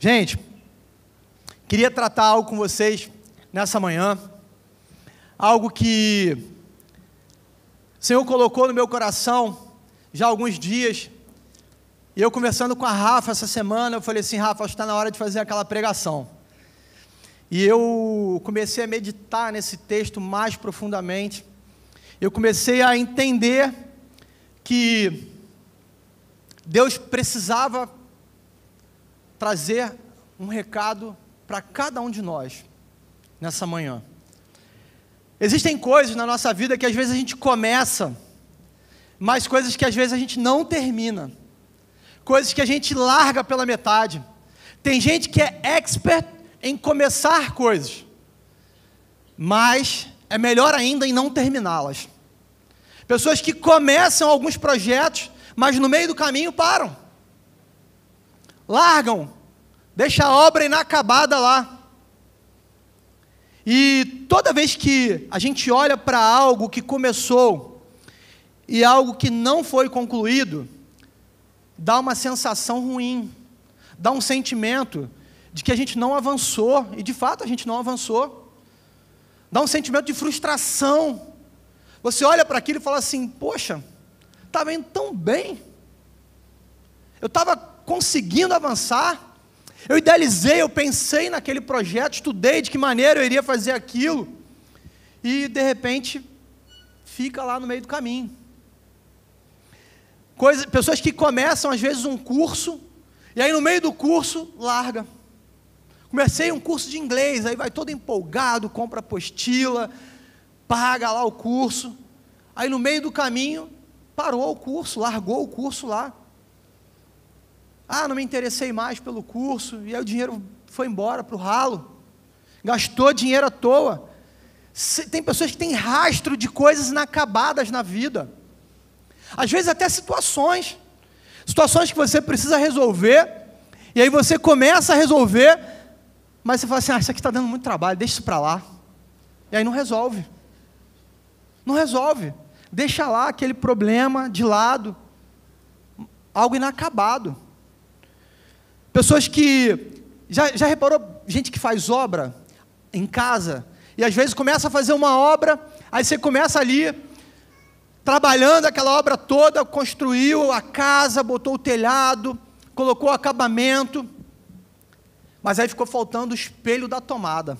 Gente, queria tratar algo com vocês nessa manhã, algo que o Senhor colocou no meu coração já há alguns dias, e eu conversando com a Rafa essa semana, eu falei assim, Rafa, acho que está na hora de fazer aquela pregação. E eu comecei a meditar nesse texto mais profundamente, eu comecei a entender que Deus precisava trazer um recado para cada um de nós, nessa manhã. Existem coisas na nossa vida que às vezes a gente começa, mas coisas que às vezes a gente não termina. Coisas que a gente larga pela metade. Tem gente que é expert em começar coisas, mas é melhor ainda em não terminá-las. Pessoas que começam alguns projetos, mas no meio do caminho param. Largam, deixa a obra inacabada lá. E toda vez que a gente olha para algo que começou e algo que não foi concluído, dá uma sensação ruim, dá um sentimento de que a gente não avançou, e de fato a gente não avançou. Dá um sentimento de frustração. Você olha para aquilo e fala assim, poxa, estava indo tão bem, eu estava conseguindo avançar, eu idealizei, eu pensei naquele projeto, estudei de que maneira eu iria fazer aquilo, e de repente, fica lá no meio do caminho. Pessoas que começam às vezes um curso, e aí no meio do curso, larga. Comecei um curso de inglês, aí vai todo empolgado, compra apostila, paga lá o curso, aí no meio do caminho, parou o curso, largou o curso lá. Ah, não me interessei mais pelo curso, e aí o dinheiro foi embora para o ralo, gastou dinheiro à toa. Tem pessoas que têm rastro de coisas inacabadas na vida, às vezes até situações que você precisa resolver, e aí você começa a resolver, mas você fala assim, isso aqui está dando muito trabalho, deixa isso para lá, e aí não resolve, deixa lá aquele problema de lado, algo inacabado. Pessoas que, já reparou, gente que faz obra em casa, e às vezes começa a fazer uma obra, aí você começa ali, trabalhando aquela obra toda, construiu a casa, botou o telhado, colocou o acabamento, mas aí ficou faltando o espelho da tomada.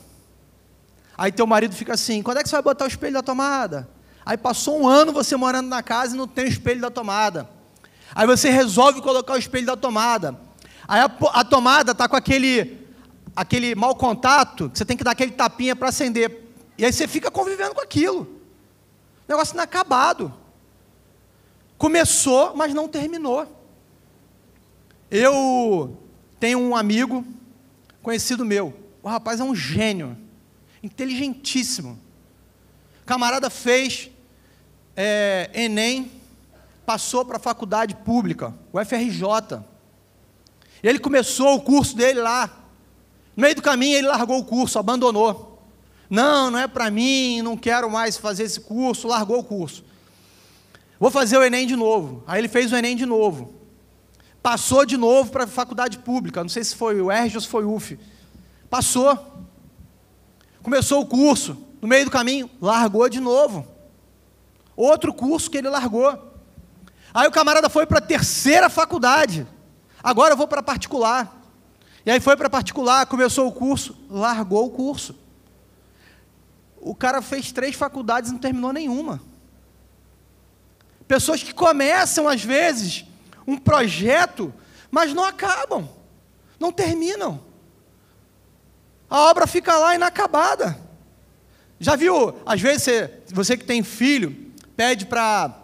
Aí teu marido fica assim, quando é que você vai botar o espelho da tomada? Aí passou um ano você morando na casa e não tem o espelho da tomada. Aí você resolve colocar o espelho da tomada. Aí a tomada está com aquele mau contato, que você tem que dar aquele tapinha para acender. E aí você fica convivendo com aquilo. Negócio inacabado. Começou, mas não terminou. Eu tenho um amigo, conhecido meu. O rapaz é um gênio, inteligentíssimo. O camarada fez Enem, passou para a faculdade pública, o FRJ. E ele começou o curso dele lá. No meio do caminho ele largou o curso, abandonou. Não é para mim, não quero mais fazer esse curso, largou o curso. Vou fazer o Enem de novo. Aí ele fez o Enem de novo. Passou de novo para a faculdade pública, não sei se foi o ERJ ou se foi o UF. Passou. Começou o curso, no meio do caminho, largou de novo. Outro curso que ele largou. Aí o camarada foi para a terceira faculdade. Agora eu vou para a particular. E aí foi para a particular, começou o curso, largou o curso. O cara fez 3 faculdades e não terminou nenhuma. Pessoas que começam, às vezes, um projeto, mas não acabam, não terminam. A obra fica lá inacabada. Já viu, às vezes, você que tem filho, pede para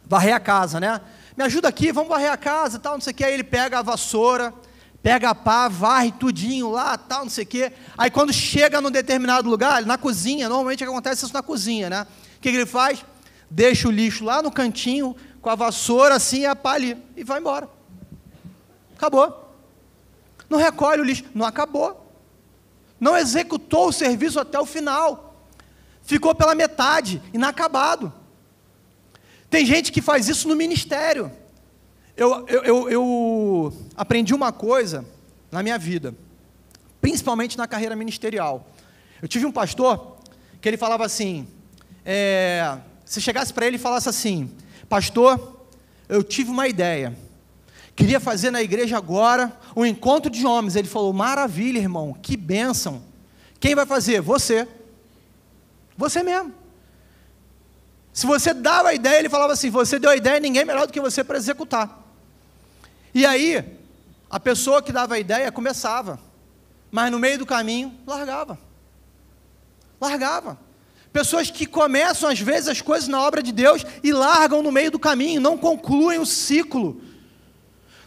varrer a casa, né? Me ajuda aqui, vamos varrer a casa, tal, não sei o que. Aí ele pega a vassoura, pega a pá, varre tudinho lá, tal, não sei o quê. Aí quando chega num determinado lugar, na cozinha, normalmente acontece isso na cozinha, né? O que ele faz? Deixa o lixo lá no cantinho, com a vassoura assim e a pá ali, e vai embora. Acabou. Não recolhe o lixo, não acabou. Não executou o serviço até o final. Ficou pela metade, inacabado. Tem gente que faz isso no ministério. Eu aprendi uma coisa na minha vida, principalmente na carreira ministerial. Eu tive um pastor que ele falava assim, se chegasse para ele e falasse assim, pastor, eu tive uma ideia, queria fazer na igreja agora um encontro de homens. Ele falou, maravilha, irmão, que bênção. Quem vai fazer? Você. Você mesmo. Se você dava a ideia, ele falava assim, você deu a ideia, ninguém é melhor do que você para executar. E aí, a pessoa que dava a ideia começava, mas no meio do caminho, largava. Pessoas que começam às vezes as coisas na obra de Deus e largam no meio do caminho, não concluem o ciclo,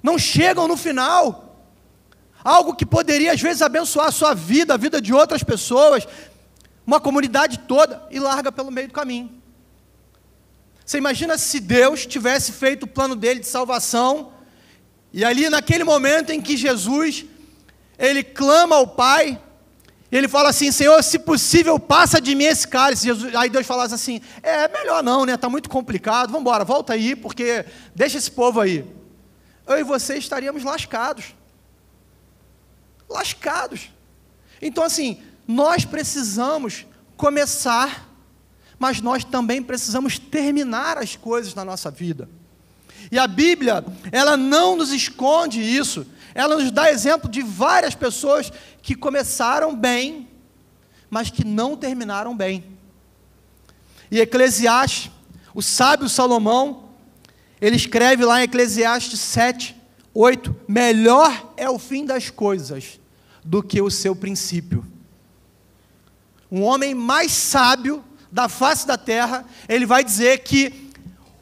não chegam no final, algo que poderia às vezes abençoar a sua vida, a vida de outras pessoas, uma comunidade toda, e larga pelo meio do caminho. Você imagina se Deus tivesse feito o plano dele de salvação, e ali naquele momento em que Jesus, ele clama ao Pai, ele fala assim, Senhor, se possível, passa de mim esse cálice. Aí Deus falasse assim, melhor não, né? Está muito complicado, vamos embora, volta aí, porque deixa esse povo aí. Eu e você estaríamos lascados. Então assim, nós precisamos começar, mas nós também precisamos terminar as coisas na nossa vida. E a Bíblia, ela não nos esconde isso, ela nos dá exemplo de várias pessoas que começaram bem, mas que não terminaram bem. E Eclesiastes, o sábio Salomão, ele escreve lá em Eclesiastes 7:8, melhor é o fim das coisas do que o seu princípio. Um homem mais sábio da face da terra, ele vai dizer que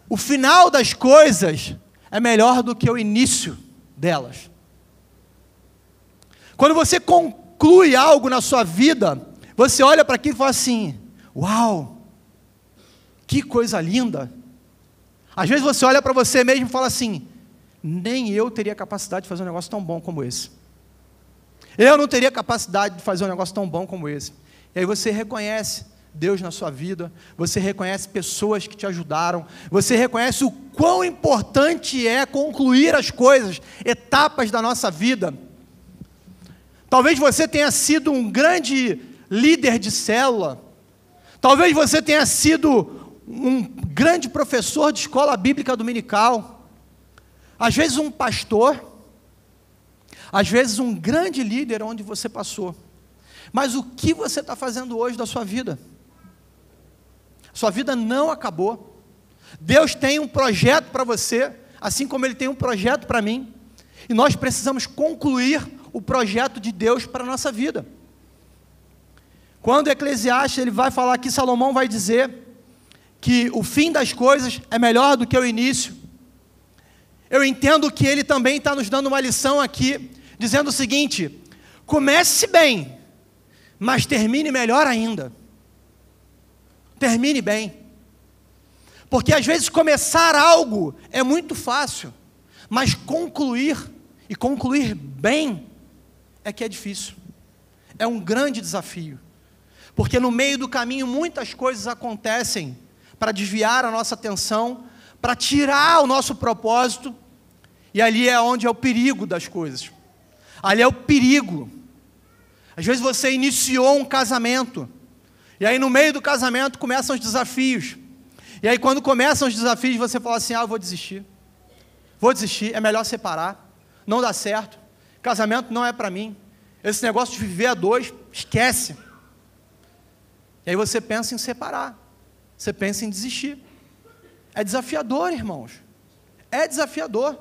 o final das coisas é melhor do que o início delas. Quando você conclui algo na sua vida, você olha para aquilo e fala assim, uau, que coisa linda. Às vezes você olha para você mesmo e fala assim, nem eu teria capacidade de fazer um negócio tão bom como esse. Eu não teria capacidade de fazer um negócio tão bom como esse. E aí você reconhece Deus na sua vida, você reconhece pessoas que te ajudaram, você reconhece o quão importante é concluir as coisas, etapas da nossa vida. Talvez você tenha sido um grande líder de célula, talvez você tenha sido um grande professor de escola bíblica dominical, às vezes um pastor, às vezes um grande líder onde você passou. Mas o que você está fazendo hoje da sua vida? Sua vida não acabou. Deus tem um projeto para você, assim como Ele tem um projeto para mim. E nós precisamos concluir o projeto de Deus para a nossa vida. Quando Eclesiastes, ele vai falar aqui, Salomão vai dizer que o fim das coisas é melhor do que o início. Eu entendo que ele também está nos dando uma lição aqui, dizendo o seguinte, comece bem, mas termine melhor ainda. Termine bem. Porque às vezes começar algo é muito fácil, mas concluir, e concluir bem, é que é difícil. É um grande desafio. Porque no meio do caminho muitas coisas acontecem para desviar a nossa atenção, para tirar o nosso propósito, e ali é onde é o perigo das coisas. Ali é o perigo. Às vezes você iniciou um casamento, e aí no meio do casamento começam os desafios. E aí quando começam os desafios, você fala assim, eu vou desistir. Vou desistir, é melhor separar, não dá certo, casamento não é para mim, esse negócio de viver a dois, esquece. E aí você pensa em separar, você pensa em desistir. É desafiador, irmãos, é desafiador.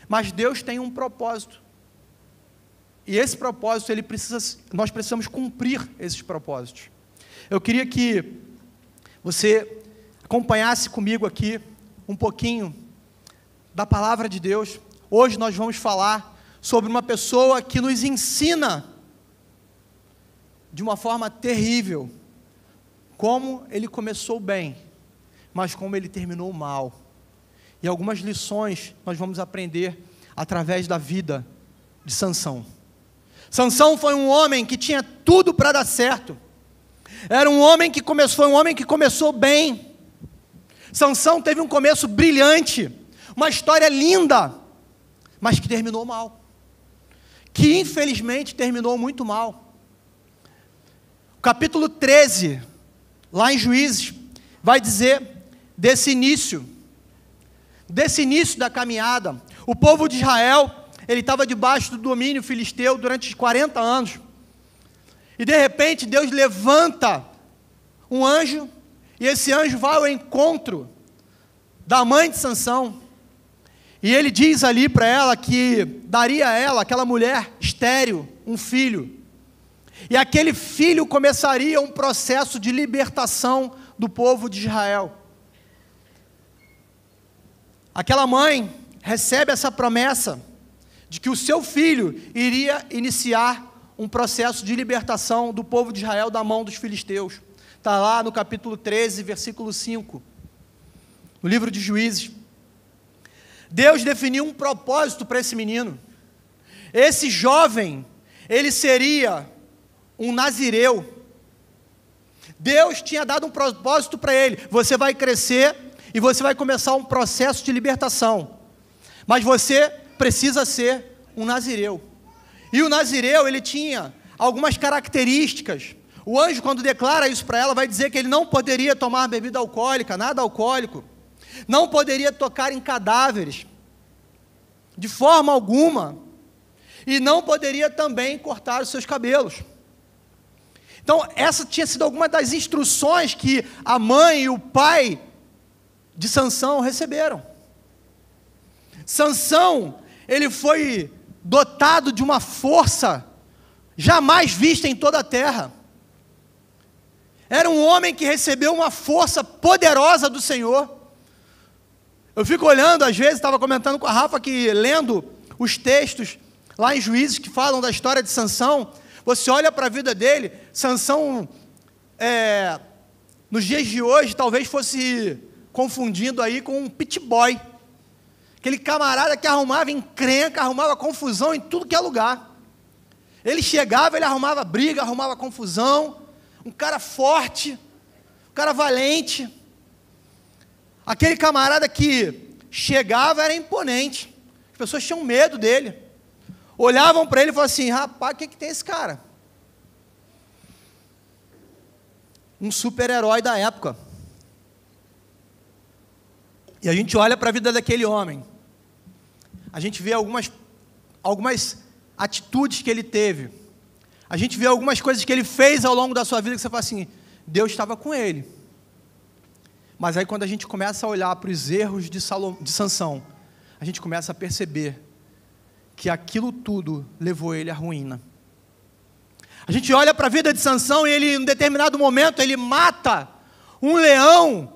Mas Deus tem um propósito. E esse propósito, nós precisamos cumprir esses propósitos. Eu queria que você acompanhasse comigo aqui um pouquinho da palavra de Deus. Hoje nós vamos falar sobre uma pessoa que nos ensina de uma forma terrível como ele começou bem, mas como ele terminou mal. E algumas lições nós vamos aprender através da vida de Sansão. Sansão foi um homem que tinha tudo para dar certo. Era um homem que começou bem. Sansão teve um começo brilhante, uma história linda, mas que terminou mal. que infelizmente terminou muito mal. O capítulo 13, lá em Juízes, vai dizer desse início da caminhada. O povo de Israel, ele estava debaixo do domínio filisteu durante 40 anos. E de repente Deus levanta um anjo, e esse anjo vai ao encontro da mãe de Sansão. E ele diz ali para ela que daria a ela, aquela mulher estéril, um filho. E aquele filho começaria um processo de libertação do povo de Israel. Aquela mãe recebe essa promessa de que o seu filho iria iniciar um processo de libertação do povo de Israel da mão dos filisteus. Está lá no capítulo 13, versículo 5, no livro de Juízes. Deus definiu um propósito para esse menino. Esse jovem, ele seria um nazireu. Deus tinha dado um propósito para ele. Você vai crescer e você vai começar um processo de libertação. Mas você precisa ser um nazireu. E o nazireu, ele tinha algumas características. O anjo, quando declara isso para ela, vai dizer que ele não poderia tomar bebida alcoólica, nada alcoólico. Não poderia tocar em cadáveres, de forma alguma. E não poderia também cortar os seus cabelos. Então, essa tinha sido alguma das instruções que a mãe e o pai de Sansão receberam. Sansão, ele foi dotado de uma força jamais vista em toda a terra. Era um homem que recebeu uma força poderosa do Senhor. Eu fico olhando, às vezes, estava comentando com a Rafa que, lendo os textos lá em Juízes que falam da história de Sansão, você olha para a vida dele, Sansão, nos dias de hoje, talvez fosse confundindo aí com um pit boy. Aquele camarada que arrumava encrenca, arrumava confusão em tudo que é lugar. Ele chegava, ele arrumava briga, arrumava confusão. Um cara forte, um cara valente. Aquele camarada que chegava era imponente. As pessoas tinham medo dele. Olhavam para ele e falavam assim, rapaz, o que tem esse cara? Um super-herói da época. E a gente olha para a vida daquele homem. A gente vê algumas atitudes que ele teve. A gente vê algumas coisas que ele fez ao longo da sua vida que você fala assim, Deus estava com ele. Mas aí quando a gente começa a olhar para os erros de Sansão, a gente começa a perceber que aquilo tudo levou ele à ruína. A gente olha para a vida de Sansão e ele, em um determinado momento, ele mata um leão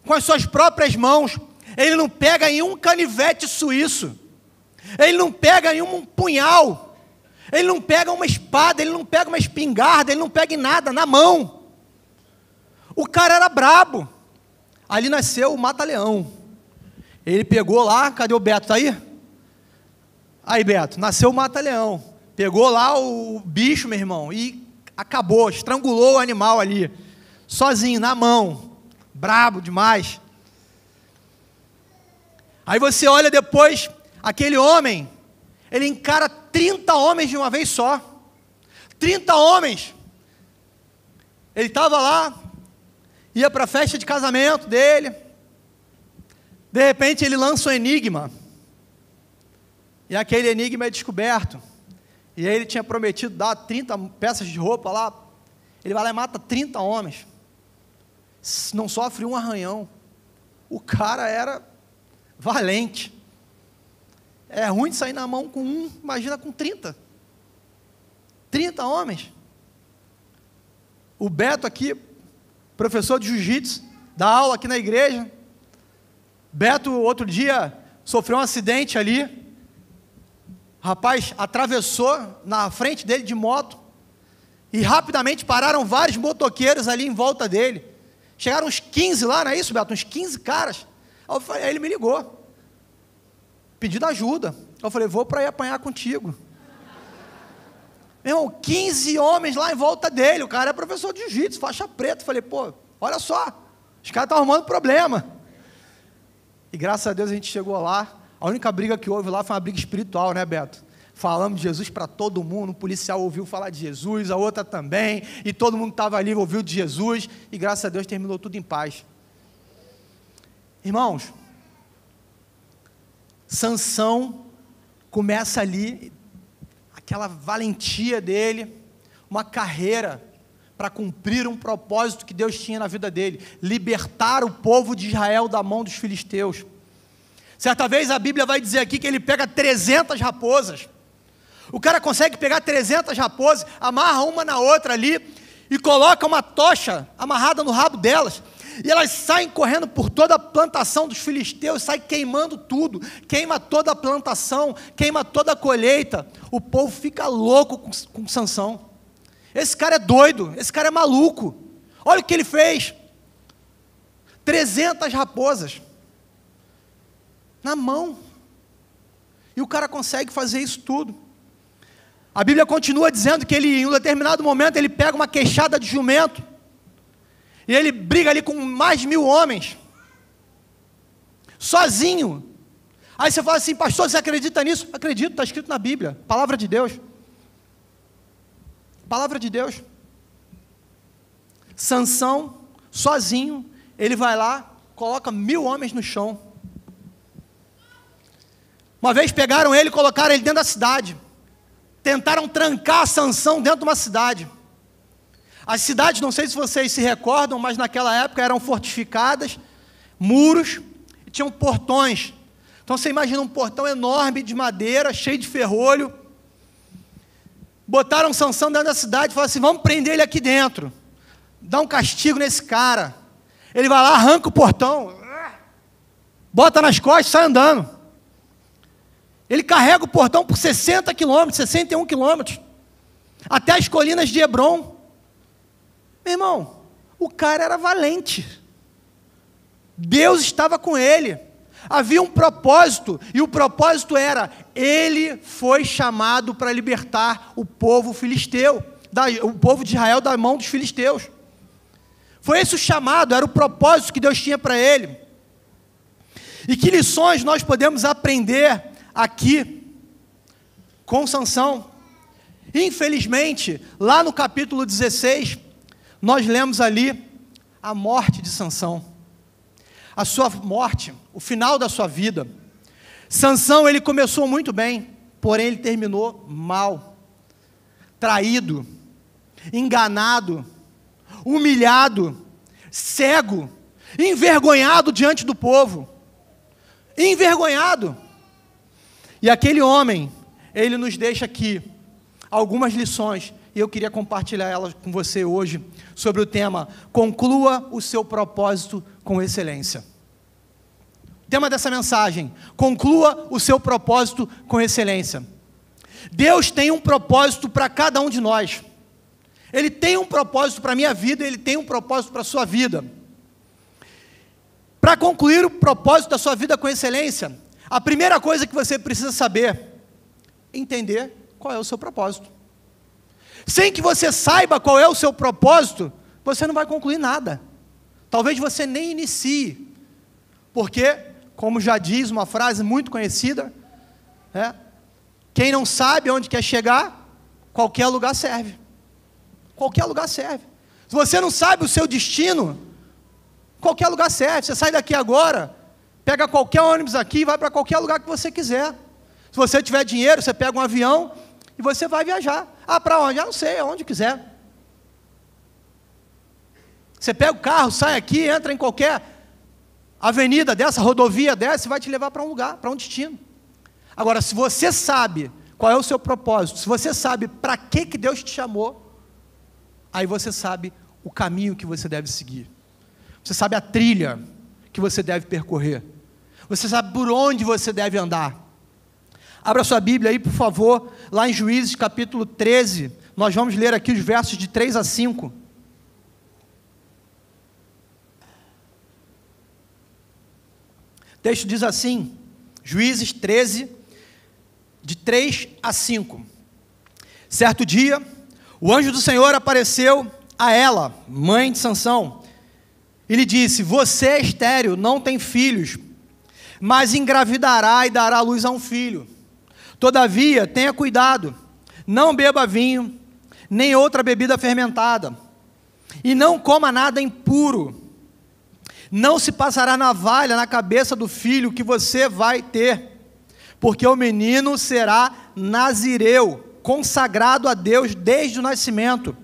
com as suas próprias mãos. Ele não pega em um canivete suíço. Ele não pega em um punhal. Ele não pega uma espada, ele não pega uma espingarda, ele não pega em nada, na mão. O cara era brabo. Ali nasceu o mata-leão. Ele pegou lá, cadê o Beto, tá aí? Aí, Beto, nasceu o mata-leão. Pegou lá o bicho, meu irmão, e acabou, estrangulou o animal ali. Sozinho, na mão. Brabo demais. Aí você olha depois, aquele homem, ele encara 30 homens de uma vez só. 30 homens. Ele estava lá, ia para a festa de casamento dele. De repente ele lança um enigma. E aquele enigma é descoberto. E aí ele tinha prometido dar 30 peças de roupa lá. Ele vai lá e mata 30 homens. Não sofre um arranhão. O cara era valente. É ruim de sair na mão com um, imagina com 30. 30 homens. O Beto aqui, professor de jiu-jitsu, dá aula aqui na igreja. Beto, outro dia, sofreu um acidente ali. O rapaz atravessou na frente dele de moto. E rapidamente pararam vários motoqueiros ali em volta dele. Chegaram uns 15 lá, não é isso, Beto? Uns 15 caras. Aí ele me ligou. Pedindo ajuda. Eu falei, vou para ir apanhar contigo. Meu irmão, 15 homens lá em volta dele. O cara é professor de jiu-jitsu, faixa preta. Eu falei, pô, olha só. Os caras estão arrumando problema. E graças a Deus a gente chegou lá. A única briga que houve lá foi uma briga espiritual, né, Beto? Falamos de Jesus para todo mundo, um policial ouviu falar de Jesus, a outra também, e todo mundo estava ali, ouviu de Jesus, e graças a Deus terminou tudo em paz. Irmãos, Sansão começa ali, aquela valentia dele, uma carreira para cumprir um propósito que Deus tinha na vida dele, libertar o povo de Israel da mão dos filisteus. Certa vez a Bíblia vai dizer aqui que ele pega 300 raposas. O cara consegue pegar 300 raposas, amarra uma na outra ali e coloca uma tocha amarrada no rabo delas. E elas saem correndo por toda a plantação dos filisteus, saem queimando tudo, queima toda a plantação, queima toda a colheita. O povo fica louco com Sansão. Esse cara é doido, esse cara é maluco. Olha o que ele fez. 300 raposas na mão. E o cara consegue fazer isso tudo. A Bíblia continua dizendo que ele, em um determinado momento, ele pega uma queixada de jumento, e ele briga ali com mais de 1000 homens, sozinho. Aí você fala assim, pastor, você acredita nisso? Acredito, está escrito na Bíblia, palavra de Deus. Palavra de Deus. Sansão, sozinho, ele vai lá, coloca 1000 homens no chão. Uma vez pegaram ele e colocaram ele dentro da cidade. Tentaram trancar Sansão dentro de uma cidade. As cidades, não sei se vocês se recordam, mas naquela época eram fortificadas, muros, e tinham portões. Então você imagina um portão enorme de madeira, cheio de ferrolho. Botaram Sansão dentro da cidade e falaram assim, vamos prender ele aqui dentro. Dá um castigo nesse cara. Ele vai lá, arranca o portão, bota nas costas e sai andando. Ele carrega o portão por 60 quilômetros, 61 quilômetros, até as colinas de Hebrom. Meu irmão, o cara era valente. Deus estava com ele. Havia um propósito, e o propósito era, ele foi chamado para libertar o povo filisteu, o povo de Israel da mão dos filisteus. Foi esse o chamado, era o propósito que Deus tinha para ele. E que lições nós podemos aprender aqui com Sansão? Infelizmente, lá no capítulo 16, nós lemos ali a morte de Sansão. A sua morte, o final da sua vida. Sansão, ele começou muito bem, porém ele terminou mal. Traído, enganado, humilhado, cego, envergonhado diante do povo. Envergonhado. E aquele homem, ele nos deixa aqui algumas lições, e eu queria compartilhar elas com você hoje, sobre o tema, conclua o seu propósito com excelência. O tema dessa mensagem, conclua o seu propósito com excelência. Deus tem um propósito para cada um de nós. Ele tem um propósito para a minha vida, Ele tem um propósito para a sua vida. Para concluir o propósito da sua vida com excelência, a primeira coisa que você precisa saber, entender qual é o seu propósito. Sem que você saiba qual é o seu propósito, você não vai concluir nada. Talvez você nem inicie, porque, como já diz uma frase muito conhecida, quem não sabe onde quer chegar, qualquer lugar serve. Qualquer lugar serve. Se você não sabe o seu destino, qualquer lugar serve. Você sai daqui agora, pega qualquer ônibus aqui e vai para qualquer lugar que você quiser. Se você tiver dinheiro, você pega um avião e você vai viajar. Ah, para onde? Ah, não sei, aonde quiser. Você pega o carro, sai aqui, entra em qualquer avenida dessa, rodovia dessa, e vai te levar para um lugar, para um destino. Agora, se você sabe qual é o seu propósito, se você sabe para que Deus te chamou, aí você sabe o caminho que você deve seguir. Você sabe a trilha que você deve percorrer. Você sabe por onde você deve andar. Abra sua Bíblia aí, por favor, lá em Juízes, capítulo 13. Nós vamos ler aqui os versos de 3 a 5. O texto diz assim, Juízes 13, de 3 a 5. Certo dia, o anjo do Senhor apareceu a ela, mãe de Sansão, e lhe disse, você é estéril, não tem filhos, mas engravidará e dará à luz a um filho. Todavia, tenha cuidado, não beba vinho, nem outra bebida fermentada, e não coma nada impuro. Não se passará navalha na cabeça do filho que você vai ter, porque o menino será nazireu, consagrado a Deus desde o nascimento.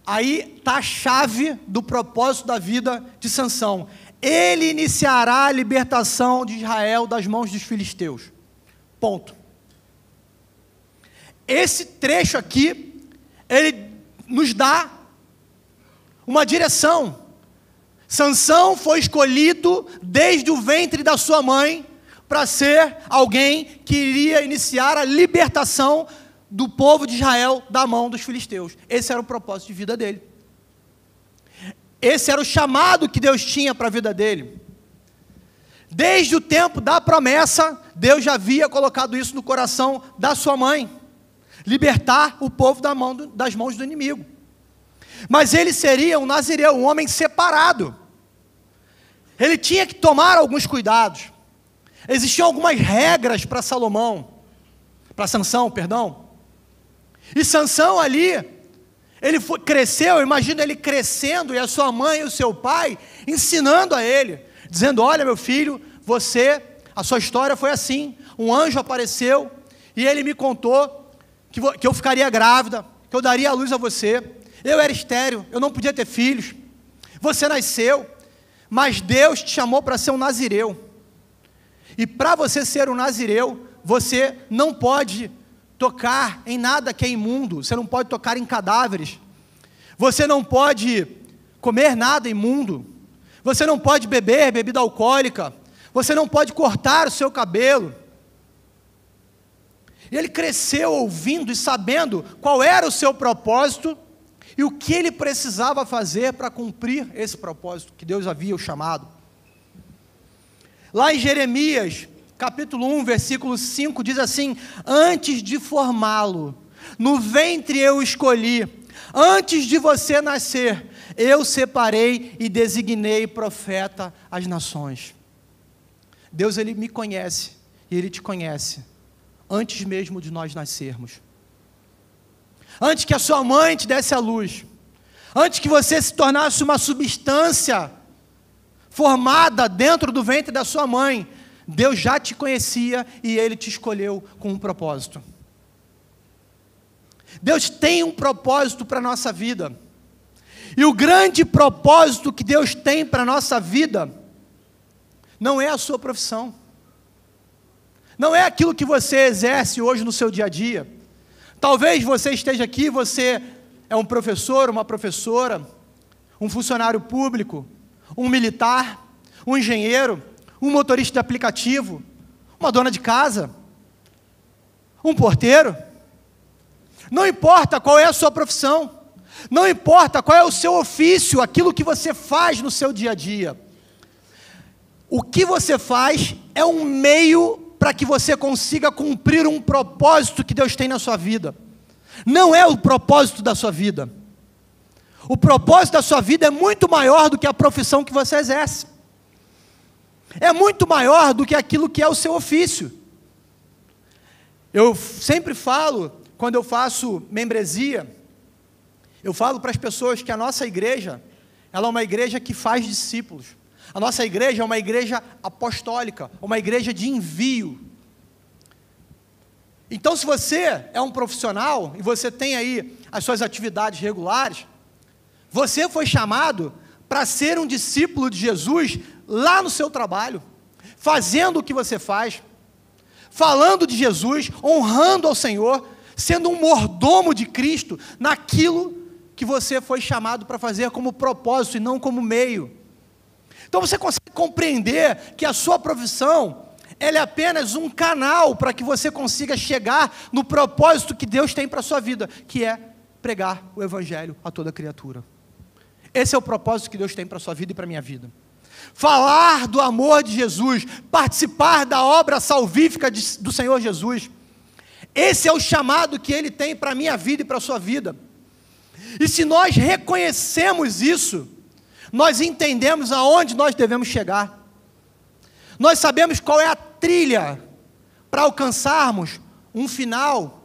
Aí está a chave do propósito da vida de Sansão. Ele iniciará a libertação de Israel das mãos dos filisteus. Ponto. Esse trecho aqui, ele nos dá uma direção. Sansão foi escolhido desde o ventre da sua mãe para ser alguém que iria iniciar a libertação do povo de Israel da mão dos filisteus. Esse era o propósito de vida dele. Esse era o chamado que Deus tinha para a vida dele. Desde o tempo da promessa, Deus já havia colocado isso no coração da sua mãe. Libertar o povo das mãos do inimigo. Mas ele seria um nazireu, um homem separado. Ele tinha que tomar alguns cuidados. Existiam algumas regras para Sansão, perdão. E Sansão ali, ele cresceu, imagina ele crescendo, e a sua mãe e o seu pai ensinando a ele, dizendo: olha meu filho, a sua história foi assim, um anjo apareceu, e ele me contou que eu ficaria grávida, que eu daria a luz a você, eu era estéril, eu não podia ter filhos, você nasceu, mas Deus te chamou para ser um nazireu, e para você ser um nazireu, você não pode tocar em nada que é imundo, você não pode tocar em cadáveres, você não pode comer nada imundo, você não pode beber bebida alcoólica, você não pode cortar o seu cabelo. E ele cresceu ouvindo e sabendo qual era o seu propósito e o que ele precisava fazer para cumprir esse propósito que Deus havia o chamado. Lá em Jeremias, capítulo 1, versículo 5, diz assim: antes de formá-lo, no ventre eu escolhi, antes de você nascer, eu separei e designei profeta às nações. Deus, Ele me conhece, e Ele te conhece, antes mesmo de nós nascermos. Antes que a sua mãe te desse a luz, antes que você se tornasse uma substância formada dentro do ventre da sua mãe, Deus já te conhecia e Ele te escolheu com um propósito. Deus tem um propósito para a nossa vida. E o grande propósito que Deus tem para a nossa vida não é a sua profissão. Não é aquilo que você exerce hoje no seu dia a dia. Talvez você esteja aqui, você é um professor, uma professora, um funcionário público, um militar, um engenheiro, um motorista de aplicativo, uma dona de casa, um porteiro. Não importa qual é a sua profissão, não importa qual é o seu ofício, aquilo que você faz no seu dia a dia. O que você faz é um meio para que você consiga cumprir um propósito que Deus tem na sua vida. Não é o propósito da sua vida. O propósito da sua vida é muito maior do que a profissão que você exerce. É muito maior do que aquilo que é o seu ofício. Eu sempre falo, quando eu faço membresia, eu falo para as pessoas que a nossa igreja, ela é uma igreja que faz discípulos. A nossa igreja é uma igreja apostólica, uma igreja de envio. Então, se você é um profissional e você tem aí as suas atividades regulares, você foi chamado para ser um discípulo de Jesus lá no seu trabalho, fazendo o que você faz, falando de Jesus, honrando ao Senhor, sendo um mordomo de Cristo naquilo que você foi chamado para fazer como propósito e não como meio. Então você consegue compreender que a sua profissão, ela é apenas um canal para que você consiga chegar no propósito que Deus tem para a sua vida, que é pregar o Evangelho a toda criatura. Esse é o propósito que Deus tem para a sua vida e para a minha vida. Falar do amor de Jesus, participar da obra salvífica do Senhor Jesus. Esse é o chamado que Ele tem para a minha vida e para a sua vida. E se nós reconhecemos isso, nós entendemos aonde nós devemos chegar. Nós sabemos qual é a trilha para alcançarmos um final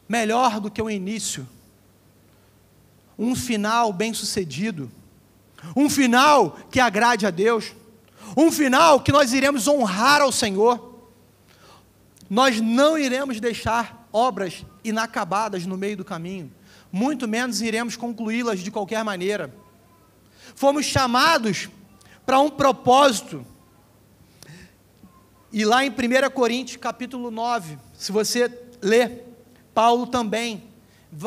melhor do que o início, um final bem-sucedido, um final que agrade a Deus, um final que nós iremos honrar ao Senhor. Nós não iremos deixar obras inacabadas no meio do caminho, muito menos iremos concluí-las de qualquer maneira. Fomos chamados para um propósito. E lá em 1 Coríntios, capítulo 9, se você ler, Paulo também,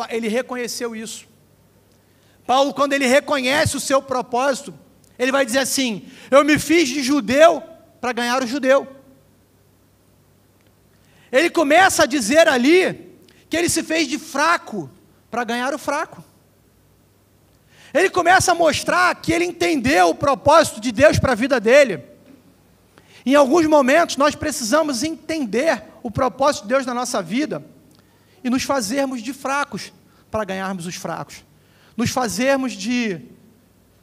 ele reconheceu isso. Paulo, quando ele reconhece o seu propósito, ele vai dizer assim: eu me fiz de judeu para ganhar o judeu. Ele começa a dizer ali que ele se fez de fraco para ganhar o fraco. Ele começa a mostrar que ele entendeu o propósito de Deus para a vida dele. Em alguns momentos nós precisamos entender o propósito de Deus na nossa vida e nos fazermos de fracos para ganharmos os fracos. Nos fazermos de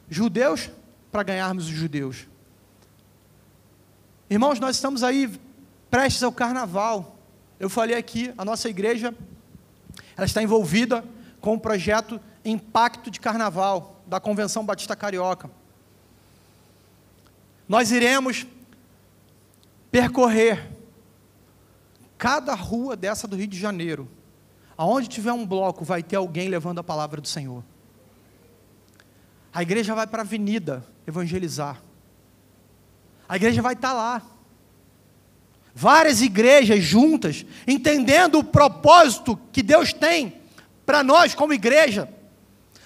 judeus para ganharmos os judeus. Irmãos, nós estamos aí prestes ao carnaval. Eu falei aqui, a nossa igreja, ela está envolvida com o projeto Impacto de Carnaval, da Convenção Batista Carioca. Nós iremos percorrer cada rua dessa do Rio de Janeiro. Aonde tiver um bloco, vai ter alguém levando a palavra do Senhor. A igreja vai para a avenida evangelizar. A igreja vai estar lá. Várias igrejas juntas, entendendo o propósito que Deus tem para nós como igreja,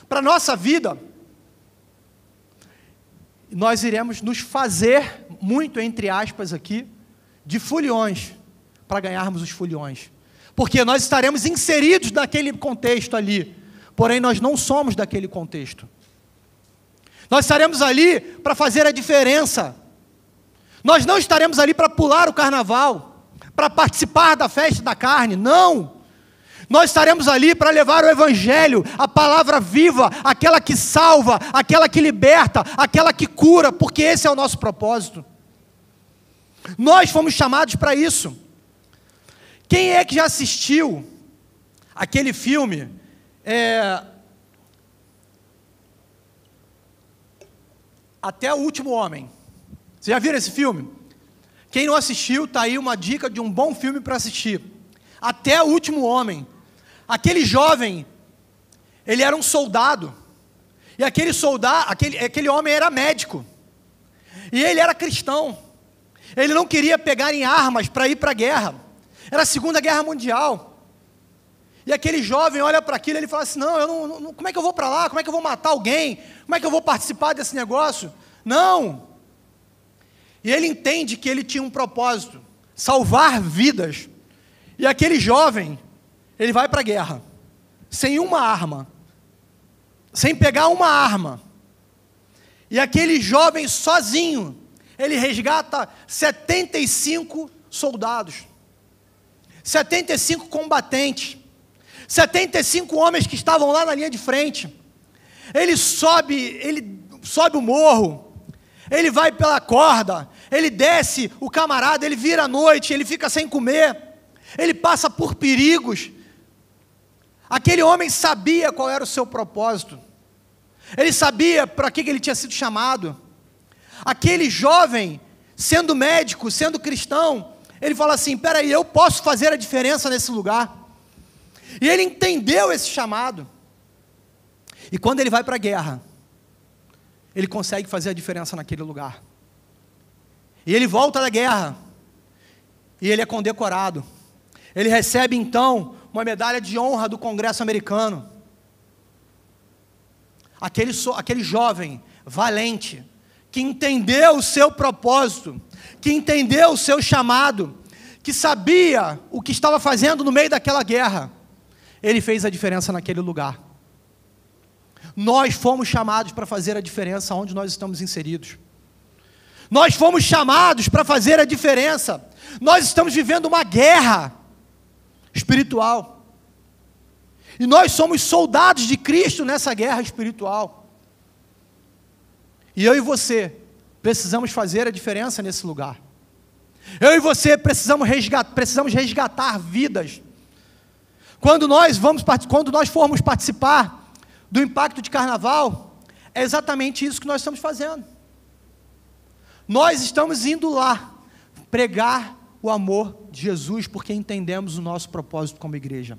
para a nossa vida. Nós iremos nos fazer, muito entre aspas aqui, de foliões, para ganharmos os foliões. Porque nós estaremos inseridos naquele contexto ali, porém nós não somos daquele contexto. Nós estaremos ali para fazer a diferença. Nós não estaremos ali para pular o carnaval, para participar da festa da carne, não. Nós estaremos ali para levar o evangelho, a palavra viva, aquela que salva, aquela que liberta, aquela que cura, porque esse é o nosso propósito. Nós fomos chamados para isso. Quem é que já assistiu aquele filme, Até o Último Homem? Você já viram esse filme? Quem não assistiu, está aí uma dica de um bom filme para assistir. Até o Último Homem. Aquele jovem, ele era um soldado. E aquele homem era médico. E ele era cristão. Ele não queria pegar em armas para ir para a guerra. Era a Segunda Guerra Mundial. E aquele jovem olha para aquilo e ele fala assim: não, eu não, como é que eu vou para lá? Como é que eu vou matar alguém? Como é que eu vou participar desse negócio? Não. E ele entende que ele tinha um propósito: salvar vidas. E aquele jovem, ele vai para a guerra, sem uma arma, sem pegar uma arma. E aquele jovem sozinho, ele resgata 75 soldados, 75 combatentes, 75 homens que estavam lá na linha de frente. Ele sobe o morro, ele vai pela corda, ele desce o camarada, ele vira à noite, ele fica sem comer, ele passa por perigos. Aquele homem sabia qual era o seu propósito, ele sabia para que ele tinha sido chamado. Aquele jovem, sendo médico, sendo cristão, ele fala assim: peraí, eu posso fazer a diferença nesse lugar. E ele entendeu esse chamado. E quando ele vai para a guerra, ele consegue fazer a diferença naquele lugar. E ele volta da guerra, e ele é condecorado. Ele recebe então uma medalha de honra do Congresso americano. Aquele jovem valente, que entendeu o seu propósito, que entendeu o seu chamado, que sabia o que estava fazendo no meio daquela guerra, ele fez a diferença naquele lugar. Nós fomos chamados para fazer a diferença onde nós estamos inseridos. Nós fomos chamados para fazer a diferença. Nós estamos vivendo uma guerra espiritual. E nós somos soldados de Cristo nessa guerra espiritual. E eu e você precisamos fazer a diferença nesse lugar. Eu e você precisamos resgatar vidas. Quando nós formos participar do impacto de carnaval, é exatamente isso que nós estamos fazendo. Nós estamos indo lá pregar o amor de Jesus, porque entendemos o nosso propósito como igreja.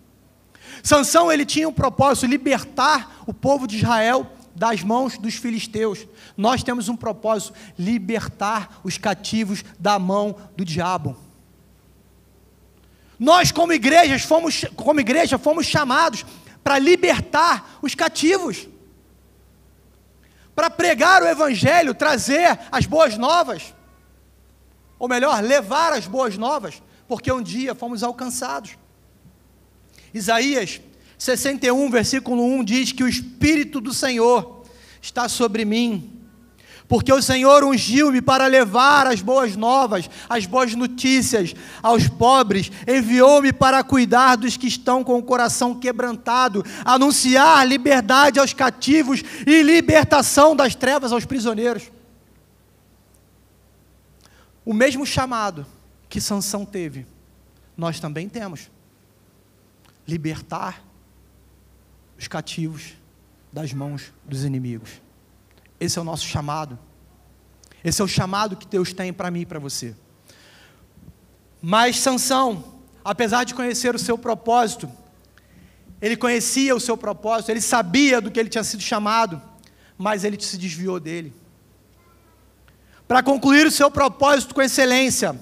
Sansão, ele tinha um propósito, libertar o povo de Israel das mãos dos filisteus. Nós temos um propósito, libertar os cativos da mão do diabo. Nós, como igreja, fomos chamados para libertar os cativos, para pregar o evangelho, trazer as boas novas, ou melhor, levar as boas novas, porque um dia fomos alcançados. Isaías 61, versículo 1 diz que o Espírito do Senhor está sobre mim, porque o Senhor ungiu-me para levar as boas novas, as boas notícias aos pobres, enviou-me para cuidar dos que estão com o coração quebrantado, anunciar liberdade aos cativos e libertação das trevas aos prisioneiros. O mesmo chamado que Sansão teve, nós também temos. Libertar os cativos das mãos dos inimigos. Esse é o nosso chamado. Esse é o chamado que Deus tem para mim e para você. Mas Sansão, apesar de conhecer o seu propósito, ele conhecia o seu propósito, ele sabia do que ele tinha sido chamado, mas ele se desviou dele. Para concluir o seu propósito com excelência,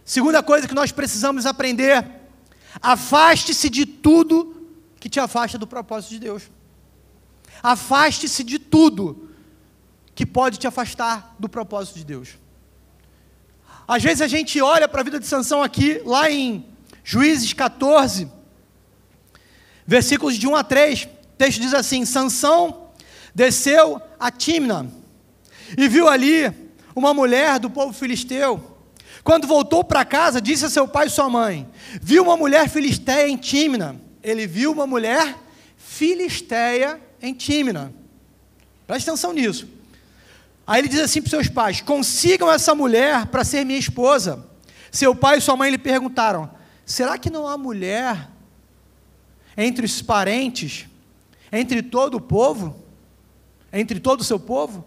segunda coisa que nós precisamos aprender: afaste-se de tudo que te afasta do propósito de Deus. Afaste-se de tudo que pode te afastar do propósito de Deus. Às vezes a gente olha para a vida de Sansão aqui, lá em Juízes 14, versículos de 1 a 3, o texto diz assim: Sansão desceu a Tímna e viu ali uma mulher do povo filisteu. Quando voltou para casa, disse a seu pai e sua mãe: viu uma mulher filisteia em Tímna. Ele viu uma mulher filisteia em Tímna. Presta atenção nisso. Aí ele diz assim para os seus pais: consigam essa mulher para ser minha esposa. Seu pai e sua mãe lhe perguntaram: será que não há mulher entre os parentes, entre todo o povo, entre todo o seu povo?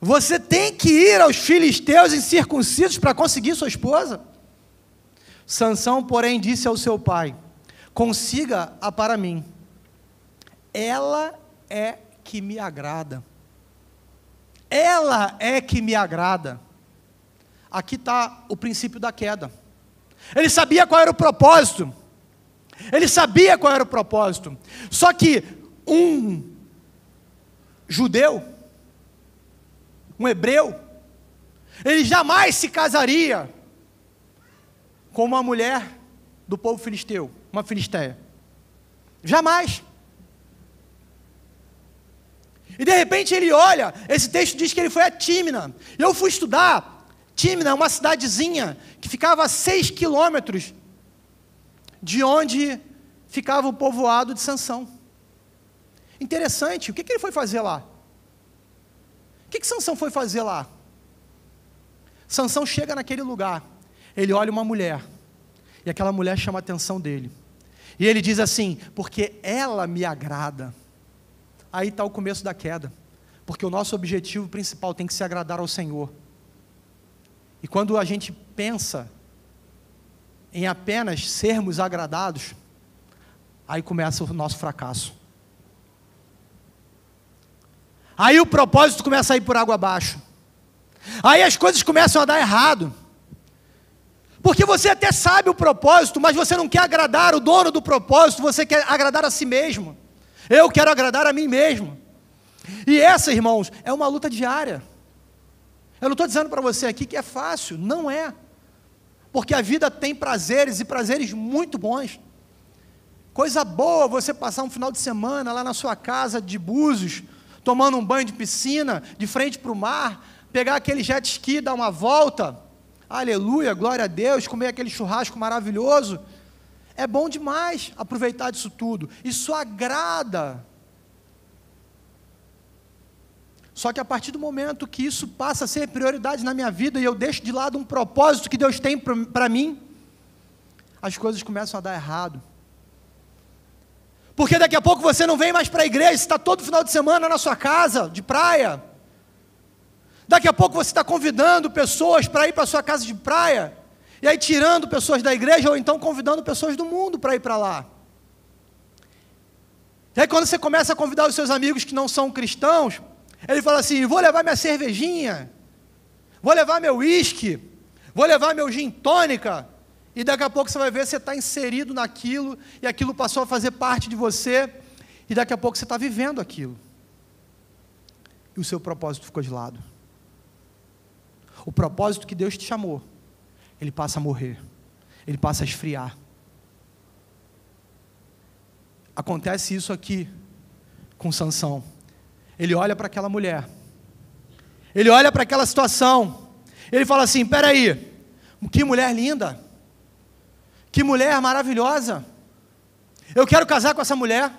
Você tem que ir aos filisteus incircuncisos para conseguir sua esposa? Sansão, porém, disse ao seu pai: consiga-a para mim. Ela é que me agrada. Ela é que me agrada. Aqui está o princípio da queda. Ele sabia qual era o propósito. Ele sabia qual era o propósito. Só que um judeu, um hebreu, ele jamais se casaria com uma mulher do povo filisteu, uma filisteia. Jamais. E de repente ele olha, esse texto diz que ele foi a Tímna. E eu fui estudar. Tímna é uma cidadezinha que ficava a 6 quilômetros de onde ficava o povoado de Sansão. Interessante, o que ele foi fazer lá? O que Sansão foi fazer lá? Sansão chega naquele lugar, ele olha uma mulher, e aquela mulher chama a atenção dele. E ele diz assim: porque ela me agrada. Aí está o começo da queda, porque o nosso objetivo principal tem que ser agradar ao Senhor. E quando a gente pensa em apenas sermos agradados, aí começa o nosso fracasso. Aí o propósito começa a ir por água abaixo. Aí as coisas começam a dar errado. Porque você até sabe o propósito, mas você não quer agradar o dono do propósito, você quer agradar a si mesmo. Eu quero agradar a mim mesmo. E essa, irmãos, é uma luta diária. Eu não estou dizendo para você aqui que é fácil, não é. Porque a vida tem prazeres, e prazeres muito bons. Coisa boa você passar um final de semana lá na sua casa de Búzios, tomando um banho de piscina, de frente para o mar, pegar aquele jet ski, dar uma volta, aleluia, glória a Deus, comer aquele churrasco maravilhoso. É bom demais aproveitar disso tudo. Isso agrada Só que a partir do momento que isso passa a ser prioridade na minha vida e eu deixo de lado um propósito que Deus tem para mim, as coisas começam a dar errado. Porque daqui a pouco você não vem mais para a igreja, você está todo final de semana na sua casa, de praia. Daqui a pouco você está convidando pessoas para ir para a sua casa de praia, e aí tirando pessoas da igreja, ou então convidando pessoas do mundo para ir para lá. E aí quando você começa a convidar os seus amigos que não são cristãos, ele fala assim, vou levar minha cervejinha, vou levar meu uísque, vou levar meu gin tônica, e daqui a pouco você vai ver, você está inserido naquilo, e aquilo passou a fazer parte de você, e daqui a pouco você está vivendo aquilo. E o seu propósito ficou de lado. O propósito que Deus te chamou, ele passa a morrer, ele passa a esfriar. Acontece isso aqui com Sansão. Ele olha para aquela mulher, ele olha para aquela situação, ele fala assim, espera aí, que mulher linda, que mulher maravilhosa, eu quero casar com essa mulher.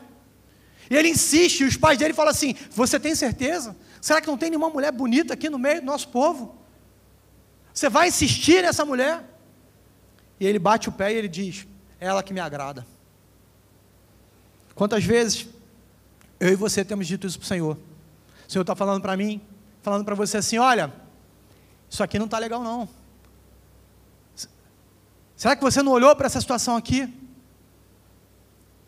E ele insiste, e os pais dele falam assim, você tem certeza? Será que não tem nenhuma mulher bonita aqui no meio do nosso povo? Você vai insistir nessa mulher? E ele bate o pé e ele diz, é ela que me agrada. Quantas vezes eu e você temos dito isso para o Senhor? O Senhor está falando para mim, falando para você assim, olha, isso aqui não está legal não. Será que você não olhou para essa situação aqui?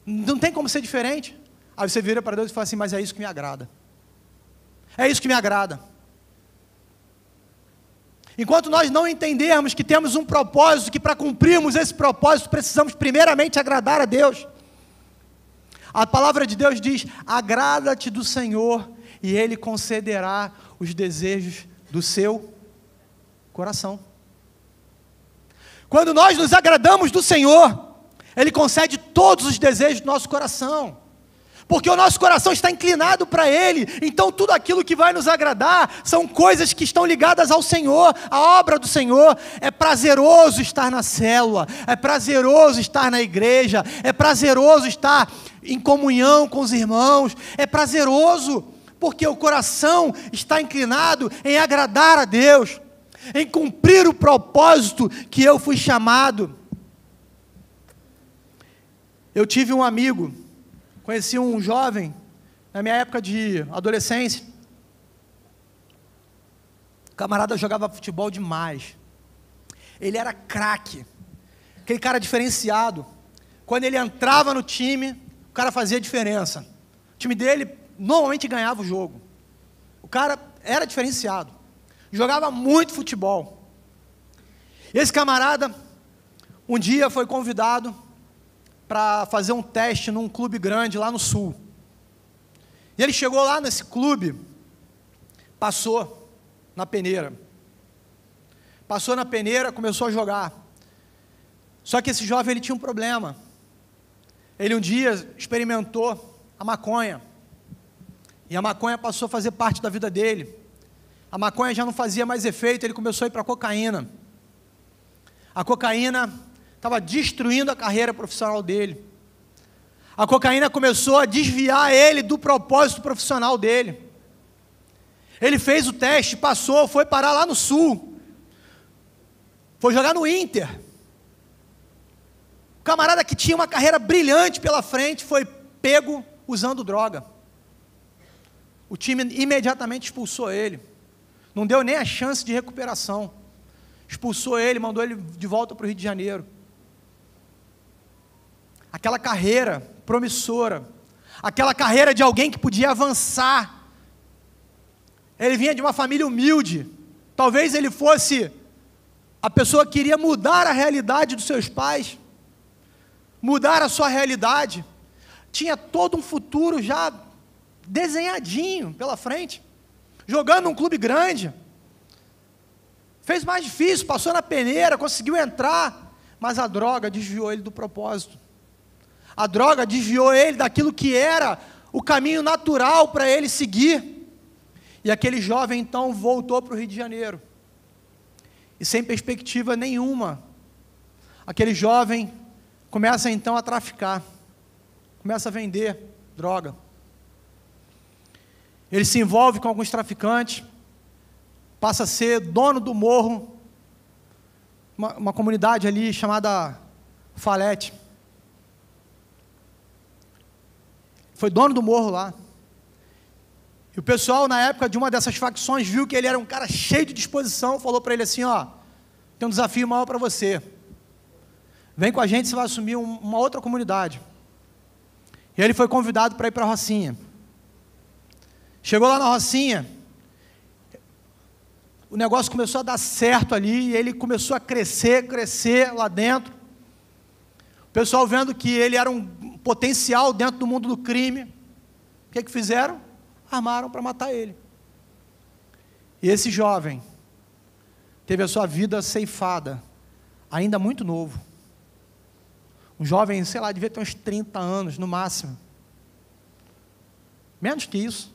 Não tem como ser diferente? Aí você vira para Deus e fala assim, mas é isso que me agrada. É isso que me agrada. Enquanto nós não entendermos que temos um propósito, que para cumprirmos esse propósito, precisamos primeiramente agradar a Deus. A palavra de Deus diz, agrada-te do Senhor, e Ele concederá os desejos do seu coração. Quando nós nos agradamos do Senhor, Ele concede todos os desejos do nosso coração, porque o nosso coração está inclinado para Ele, então tudo aquilo que vai nos agradar, são coisas que estão ligadas ao Senhor, à obra do Senhor. É prazeroso estar na célula, é prazeroso estar na igreja, é prazeroso estar em comunhão com os irmãos, é prazeroso, porque o coração está inclinado em agradar a Deus, em cumprir o propósito que eu fui chamado. Eu tive um amigo, conheci um jovem, na minha época de adolescência, o camarada jogava futebol demais, ele era craque, aquele cara diferenciado, quando ele entrava no time, o cara fazia diferença, o time dele normalmente ganhava o jogo, o cara era diferenciado, jogava muito futebol. Esse camarada, um dia foi convidado para fazer um teste num clube grande lá no sul. E ele chegou lá nesse clube, passou na peneira. Passou na peneira, começou a jogar. Só que esse jovem, ele tinha um problema. Ele um dia experimentou a maconha. E a maconha passou a fazer parte da vida dele. A maconha já não fazia mais efeito, ele começou a ir para a cocaína. A cocaína estava destruindo a carreira profissional dele. A cocaína começou a desviar ele do propósito profissional dele. Ele fez o teste, passou, foi parar lá no sul. Foi jogar no Inter. O camarada que tinha uma carreira brilhante pela frente foi pego usando droga. O time imediatamente expulsou ele. Não deu nem a chance de recuperação. Expulsou ele, mandou ele de volta para o Rio de Janeiro. Aquela carreira promissora, aquela carreira de alguém que podia avançar. Ele vinha de uma família humilde. Talvez ele fosse a pessoa que queria mudar a realidade dos seus pais, mudar a sua realidade. Tinha todo um futuro já desenhadinho pela frente. Jogando num clube grande, fez mais difícil, passou na peneira, conseguiu entrar, mas a droga desviou ele do propósito, a droga desviou ele daquilo que era o caminho natural para ele seguir, e aquele jovem então voltou para o Rio de Janeiro, e sem perspectiva nenhuma, aquele jovem começa então a traficar, começa a vender droga. Ele se envolve com alguns traficantes, passa a ser dono do morro, uma comunidade ali chamada Falete. Foi dono do morro lá. E o pessoal, na época de uma dessas facções, viu que ele era um cara cheio de disposição, falou para ele assim, ó, tem um desafio maior para você. Vem com a gente, você vai assumir uma outra comunidade. E ele foi convidado para ir para a Rocinha. Chegou lá na Rocinha, o negócio começou a dar certo ali, e ele começou a crescer lá dentro. O pessoal vendo que ele era um potencial dentro do mundo do crime. O que fizeram? Armaram para matar ele. E esse jovem teve a sua vida ceifada, ainda muito novo. Um jovem, sei lá, devia ter uns 30 anos, no máximo. Menos que isso.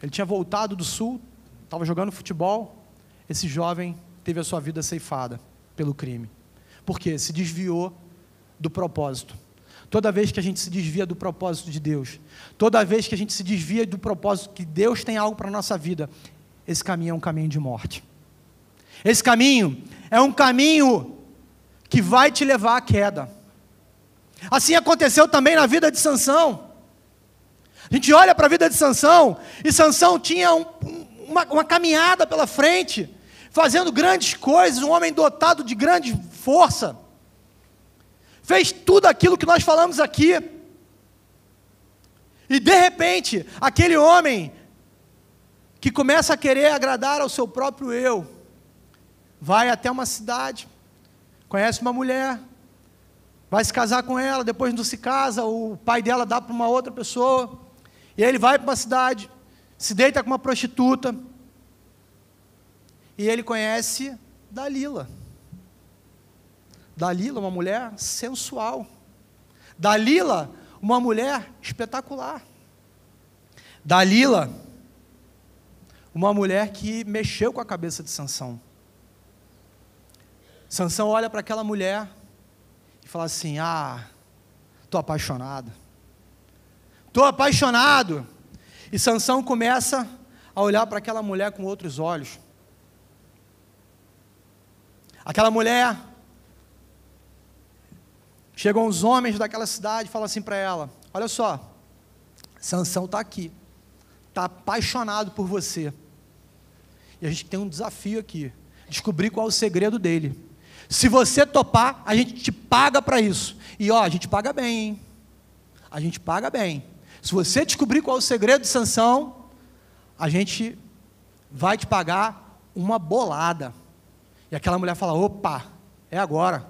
Ele tinha voltado do sul, estava jogando futebol. Esse jovem teve a sua vida ceifada pelo crime. Por quê? Se desviou do propósito. Toda vez que a gente se desvia do propósito de Deus, toda vez que a gente se desvia do propósito que Deus tem algo para a nossa vida, esse caminho é um caminho de morte. Esse caminho é um caminho que vai te levar à queda. Assim aconteceu também na vida de Sansão. A gente olha para a vida de Sansão, e Sansão tinha uma caminhada pela frente, fazendo grandes coisas, um homem dotado de grande força. Fez tudo aquilo que nós falamos aqui. E de repente, aquele homem que começa a querer agradar ao seu próprio eu, vai até uma cidade, conhece uma mulher, vai se casar com ela, depois não se casa, o pai dela dá para uma outra pessoa, e aí ele vai para uma cidade, se deita com uma prostituta, e ele conhece Dalila. Dalila, uma mulher sensual. Dalila, uma mulher espetacular. Dalila, uma mulher que mexeu com a cabeça de Sansão. Sansão olha para aquela mulher e fala assim, estou apaixonado. Estou apaixonado. E Sansão começa a olhar para aquela mulher com outros olhos. Aquela mulher, chegam os homens daquela cidade e falam assim para ela, olha só, Sansão está aqui, está apaixonado por você. E a gente tem um desafio aqui, descobrir qual é o segredo dele. Se você topar, a gente te paga para isso. E a gente paga bem, hein? A gente paga bem. Se você descobrir qual é o segredo de Sansão, a gente vai te pagar uma bolada. E aquela mulher fala, opa, é agora.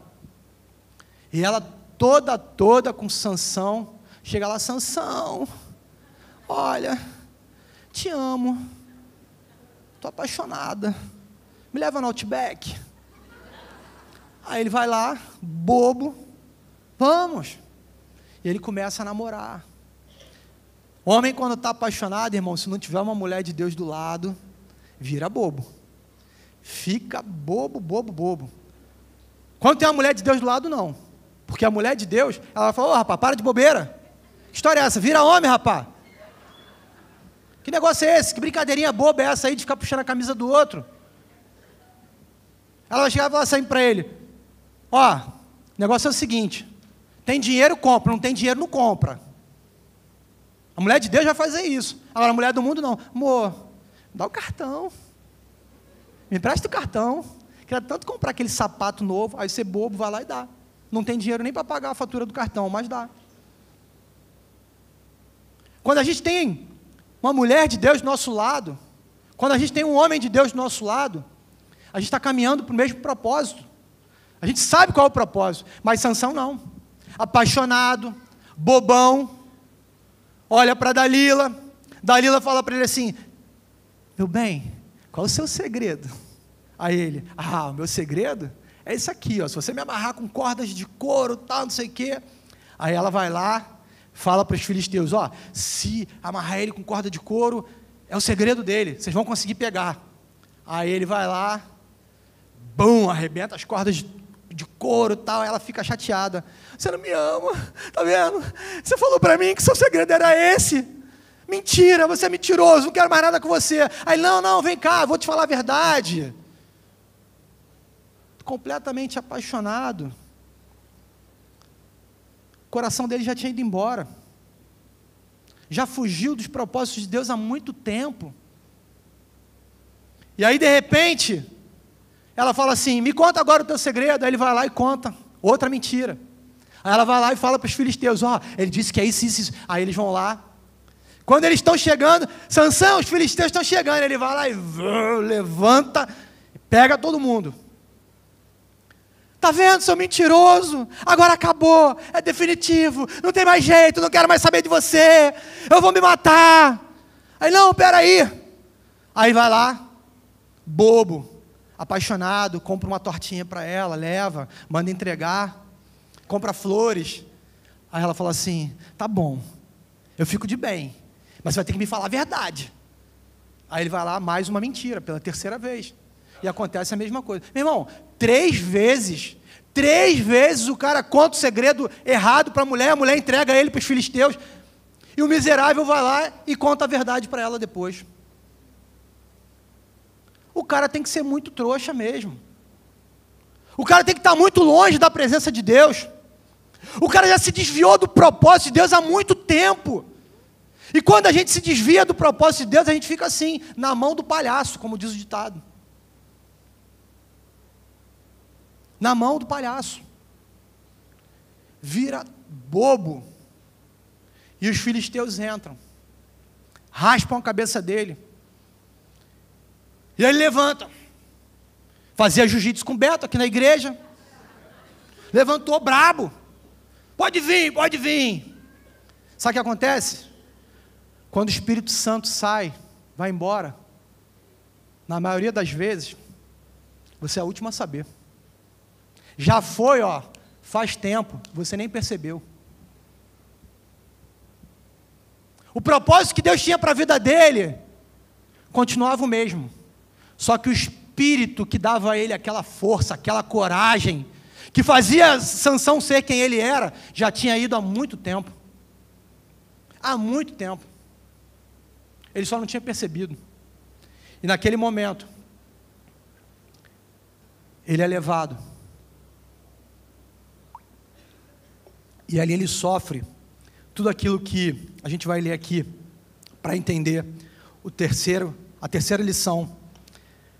E ela toda com Sansão, chega lá, Sansão, olha, te amo, estou apaixonada, me leva no Outback. Aí ele vai lá, bobo, vamos. E ele começa a namorar. Homem, quando está apaixonado, irmão, se não tiver uma mulher de Deus do lado, vira bobo. Fica bobo. Quando tem uma mulher de Deus do lado, não. Porque a mulher de Deus, ela fala, rapaz, para de bobeira. Que história é essa? Vira homem, rapaz. Que negócio é esse? Que brincadeirinha boba é essa aí de ficar puxando a camisa do outro? Ela vai chegar e falar assim para ele, o negócio é o seguinte, tem dinheiro, compra, não tem dinheiro, não compra. A mulher de Deus vai fazer isso. Agora a mulher do mundo não. Amor, dá o cartão. Me empresta o cartão. Quero tanto comprar aquele sapato novo, aí você bobo, vai lá e dá. Não tem dinheiro nem para pagar a fatura do cartão, mas dá. Quando a gente tem uma mulher de Deus do nosso lado, quando a gente tem um homem de Deus do nosso lado, a gente está caminhando para o mesmo propósito. A gente sabe qual é o propósito, mas Sansão não. Apaixonado, bobão, olha para Dalila, Dalila fala para ele assim, meu bem, qual é o seu segredo? Aí ele, o meu segredo é isso aqui, se você me amarrar com cordas de couro, tal, não sei o quê. Aí ela vai lá, fala para os filisteus, se amarrar ele com corda de couro, é o segredo dele, vocês vão conseguir pegar. Aí ele vai lá, arrebenta as cordas de couro e tal, ela fica chateada. Você não me ama, tá vendo? Você falou para mim que seu segredo era esse. Mentira, você é mentiroso, não quero mais nada com você. Aí, não, vem cá, vou te falar a verdade. Completamente apaixonado. O coração dele já tinha ido embora. Já fugiu dos propósitos de Deus há muito tempo. E aí, de repente, ela fala assim, me conta agora o teu segredo. Aí ele vai lá e conta outra mentira. Aí ela vai lá e fala para os filisteus, ele disse que é isso. Aí eles vão lá. Quando eles estão chegando, Sansão, os filisteus estão chegando. Ele vai lá e levanta, pega todo mundo. Está vendo, seu mentiroso? Agora acabou, é definitivo, não tem mais jeito, não quero mais saber de você, eu vou me matar. Aí, não, peraí. Aí vai lá, bobo, apaixonado, compra uma tortinha para ela, leva, manda entregar, compra flores. Aí ela fala assim, tá bom, eu fico de bem, mas você vai ter que me falar a verdade. Aí ele vai lá, mais uma mentira, pela terceira vez. E acontece a mesma coisa. Meu irmão, 3 vezes o cara conta o segredo errado para a mulher entrega ele para os filisteus, e o miserável vai lá e conta a verdade para ela depois. O cara tem que ser muito trouxa mesmo. O cara tem que estar muito longe da presença de Deus. O cara já se desviou do propósito de Deus há muito tempo. E quando a gente se desvia do propósito de Deus, a gente fica assim, na mão do palhaço, como diz o ditado. Na mão do palhaço. Vira bobo. E os filisteus entram. Raspam a cabeça dele. E ele levanta. Fazia jiu-jitsu com Beto aqui na igreja. Levantou brabo. Pode vir. Sabe o que acontece? Quando o Espírito Santo sai, vai embora, na maioria das vezes, você é a última a saber. Já foi, faz tempo, você nem percebeu. O propósito que Deus tinha para a vida dele, continuava o mesmo. Só que o Espírito que dava a ele aquela força, aquela coragem, que fazia Sansão ser quem ele era, já tinha ido há muito tempo. Há muito tempo. Ele só não tinha percebido. E naquele momento, ele é levado. E ali ele sofre tudo aquilo que a gente vai ler aqui, para entender a terceira lição,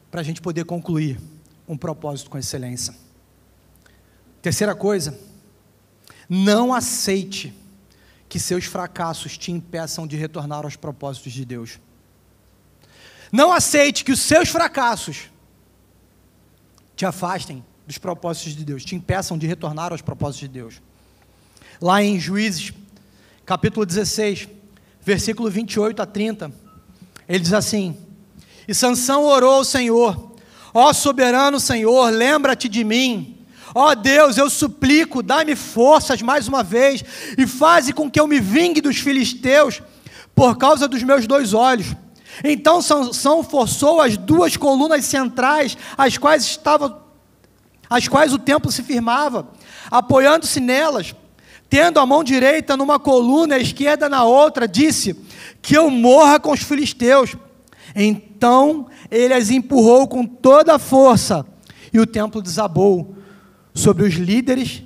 para a gente poder concluir um propósito com excelência. Terceira coisa, não aceite que seus fracassos te impeçam de retornar aos propósitos de Deus. Não aceite que os seus fracassos te afastem dos propósitos de Deus, te impeçam de retornar aos propósitos de Deus. Lá em Juízes, capítulo 16, versículo 28 a 30, ele diz assim, e Sansão orou ao Senhor, ó soberano Senhor, lembra-te de mim, ó Deus, eu suplico, dá-me forças mais uma vez, e faze com que eu me vingue dos filisteus, por causa dos meus 2 olhos. Então Sansão forçou as 2 colunas centrais, as quais o templo se firmava, apoiando-se nelas, tendo a mão direita numa coluna, a esquerda na outra, disse, que eu morra com os filisteus. Então ele as empurrou com toda a força, e o templo desabou sobre os líderes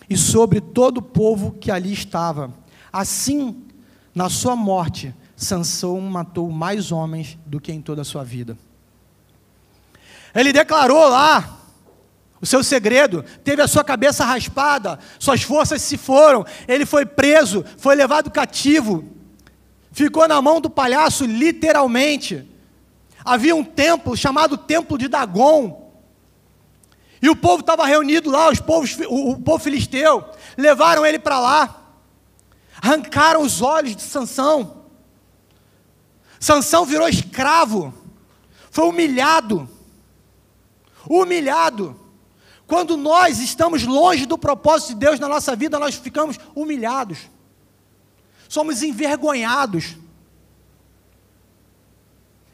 e sobre todo o povo que ali estava. Assim, na sua morte, Sansão matou mais homens do que em toda a sua vida. Ele declarou lá o seu segredo, teve a sua cabeça raspada, suas forças se foram, ele foi preso, foi levado cativo, ficou na mão do palhaço literalmente. Havia um templo chamado Templo de Dagon, e o povo estava reunido lá, o povo filisteu, levaram ele para lá, arrancaram os olhos de Sansão. Sansão virou escravo, foi humilhado. Quando nós estamos longe do propósito de Deus na nossa vida, nós ficamos humilhados, somos envergonhados.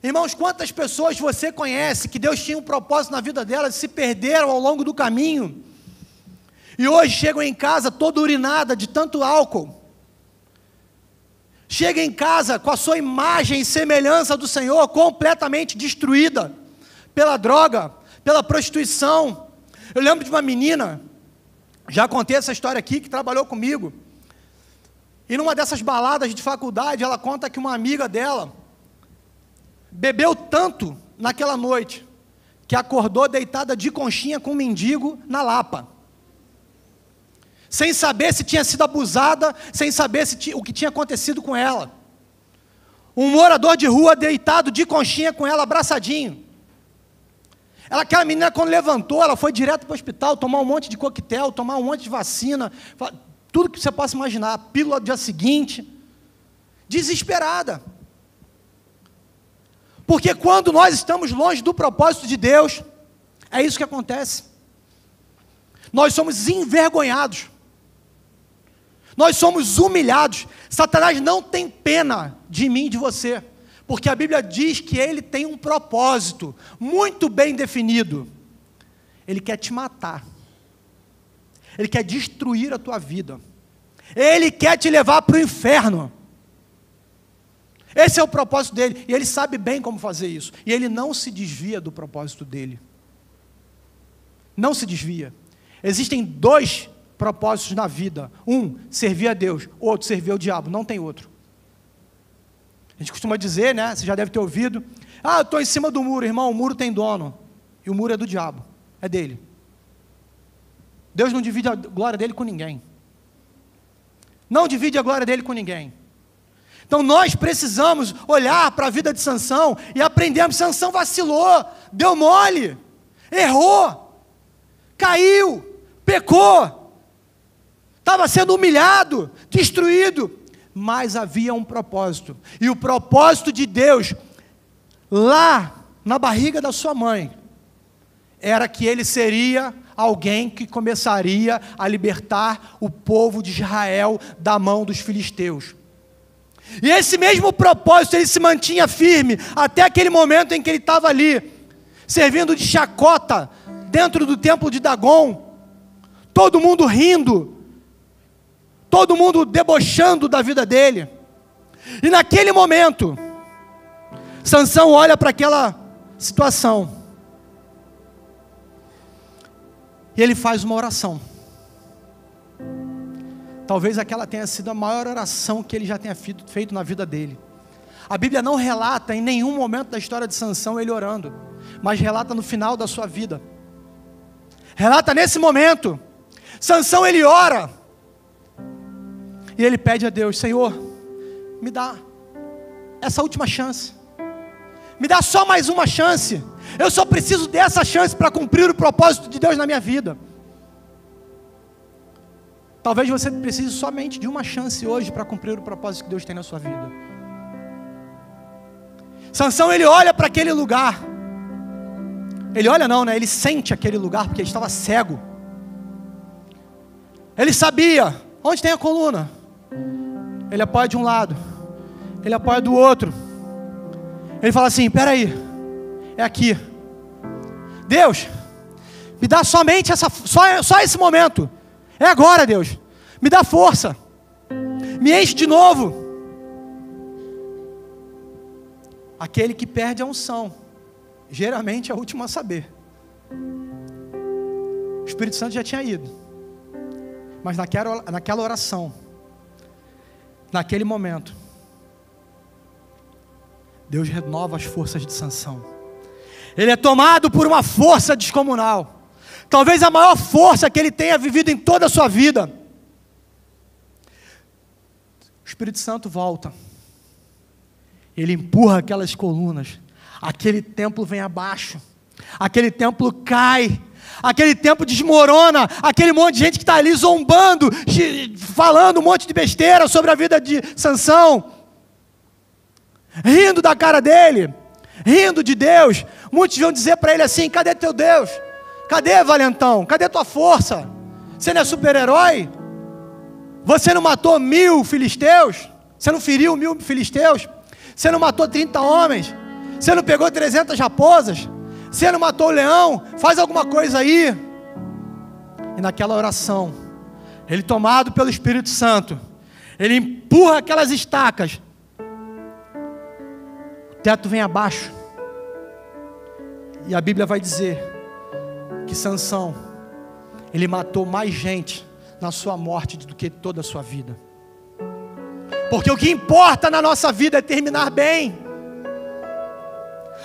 Irmãos, quantas pessoas você conhece que Deus tinha um propósito na vida delas e se perderam ao longo do caminho, e hoje chegam em casa toda urinada de tanto álcool, chega em casa com a sua imagem e semelhança do Senhor completamente destruída pela droga, pela prostituição. Eu lembro de uma menina, já contei essa história aqui, que trabalhou comigo, e numa dessas baladas de faculdade, ela conta que uma amiga dela bebeu tanto naquela noite, que acordou deitada de conchinha com um mendigo na Lapa, sem saber se tinha sido abusada, sem saber o que tinha acontecido com ela. Um morador de rua deitado de conchinha com ela, abraçadinho. Aquela menina, quando levantou, ela foi direto para o hospital, tomar um monte de coquetel, tomar um monte de vacina, tudo que você possa imaginar, a pílula do dia seguinte, desesperada. Porque quando nós estamos longe do propósito de Deus, é isso que acontece. Nós somos envergonhados. Nós somos humilhados. Satanás não tem pena de mim e de você, porque a Bíblia diz que ele tem um propósito muito bem definido. Ele quer te matar. Ele quer destruir a tua vida. Ele quer te levar para o inferno. Esse é o propósito dele, e ele sabe bem como fazer isso. E ele não se desvia do propósito dele. Não se desvia. Existem dois propósitos na vida. Um, servir a Deus. Outro, servir ao diabo. Não tem outro. A gente costuma dizer, né? Você já deve ter ouvido. Eu estou em cima do muro, irmão. O muro tem dono. E o muro é do diabo. É dele. Deus não divide a glória dele com ninguém. Não divide a glória dele com ninguém. Então nós precisamos olhar para a vida de Sansão e aprendermos. Sansão vacilou, deu mole, errou, caiu, pecou, estava sendo humilhado, destruído, mas havia um propósito. E o propósito de Deus, lá na barriga da sua mãe, era que ele seria alguém que começaria a libertar o povo de Israel da mão dos filisteus. E esse mesmo propósito, ele se mantinha firme, até aquele momento em que ele estava ali, servindo de chacota, dentro do templo de Dagon, todo mundo rindo, todo mundo debochando da vida dele. E naquele momento, Sansão olha para aquela situação, e ele faz uma oração. Talvez aquela tenha sido a maior oração que ele já tenha feito na vida dele. A Bíblia não relata em nenhum momento da história de Sansão ele orando, mas relata no final da sua vida. Relata nesse momento. Sansão, ele ora, e ele pede a Deus: Senhor, me dá essa última chance. Me dá só mais uma chance. Eu só preciso dessa chance para cumprir o propósito de Deus na minha vida. Talvez você precise somente de uma chance hoje para cumprir o propósito que Deus tem na sua vida. Sansão, ele olha para aquele lugar. Ele olha não, né? Ele sente aquele lugar, porque ele estava cego. Ele sabia onde tem a coluna. Ele apoia de um lado, ele apoia do outro. Ele fala assim: espera aí, é aqui. Deus, me dá somente só esse momento. É agora, Deus. Me dá força. Me enche de novo. Aquele que perde a unção, geralmente é o último a saber. O Espírito Santo já tinha ido. Mas naquela oração, naquele momento, Deus renova as forças de Sansão. Ele é tomado por uma força descomunal. Talvez a maior força que ele tenha vivido em toda a sua vida. O Espírito Santo volta. Ele empurra aquelas colunas. Aquele templo vem abaixo. Aquele templo cai. Aquele templo desmorona. Aquele monte de gente que está ali zombando, falando um monte de besteira sobre a vida de Sansão, rindo da cara dele, rindo de Deus. Muitos vão dizer para ele assim: cadê teu Deus? Cadê, valentão? Cadê tua força? Você não é super-herói? Você não matou 1000 filisteus? Você não feriu 1000 filisteus? Você não matou 30 homens? Você não pegou 300 raposas? Você não matou o leão? Faz alguma coisa aí. E naquela oração, ele, tomado pelo Espírito Santo, Ele empurra aquelas estacas. O teto vem abaixo. E a Bíblia vai dizer que Sansão, ele matou mais gente na sua morte do que toda a sua vida. Porque o que importa na nossa vida é terminar bem.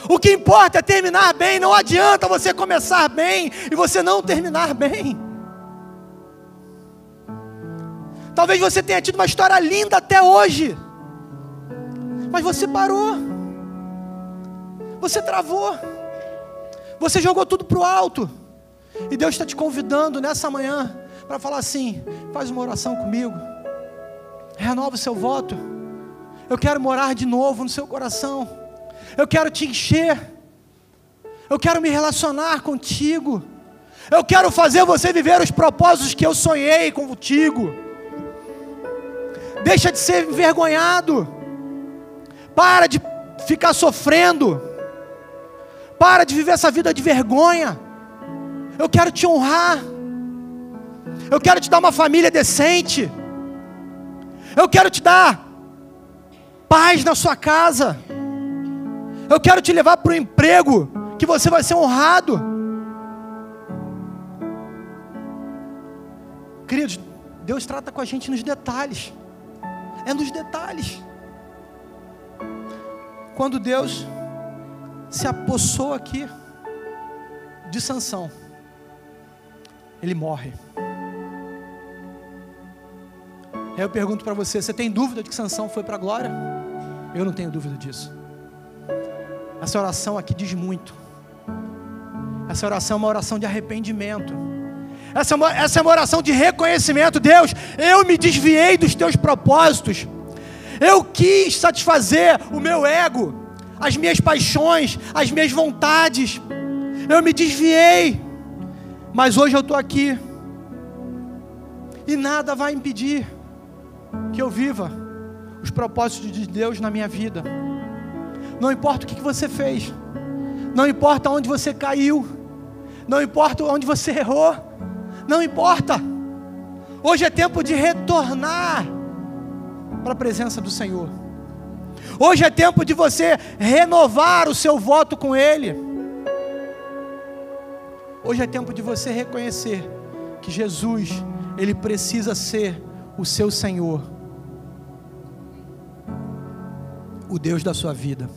O que importa é terminar bem. Não adianta você começar bem e você não terminar bem. Talvez você tenha tido uma história linda até hoje, mas você parou, você travou, você jogou tudo para o alto. E Deus está te convidando nessa manhã para falar assim: faz uma oração comigo, renova o seu voto. Eu quero morar de novo no seu coração, eu quero te encher, eu quero me relacionar contigo, eu quero fazer você viver os propósitos que eu sonhei contigo. Deixa de ser envergonhado, para de ficar sofrendo, para de viver essa vida de vergonha. Eu quero te honrar, eu quero te dar uma família decente, eu quero te dar paz na sua casa, eu quero te levar para o emprego que você vai ser honrado. Queridos, Deus trata com a gente nos detalhes. É nos detalhes. Quando Deus se apossou aqui de Sansão, ele morre. Aí eu pergunto para você: você tem dúvida de que Sansão foi para a glória? Eu não tenho dúvida disso. Essa oração aqui diz muito. Essa oração é uma oração de arrependimento. Essa é uma oração de reconhecimento. Deus, eu me desviei dos teus propósitos. Eu quis satisfazer o meu ego, as minhas paixões, as minhas vontades. Eu me desviei. Mas hoje eu estou aqui. E nada vai impedir que eu viva os propósitos de Deus na minha vida. Não importa o que você fez. Não importa onde você caiu. Não importa onde você errou. Não importa. Hoje é tempo de retornar para a presença do Senhor. Hoje é tempo de você renovar o seu voto com Ele. Hoje é tempo de você reconhecer que Jesus, Ele precisa ser o seu Senhor, o Deus da sua vida.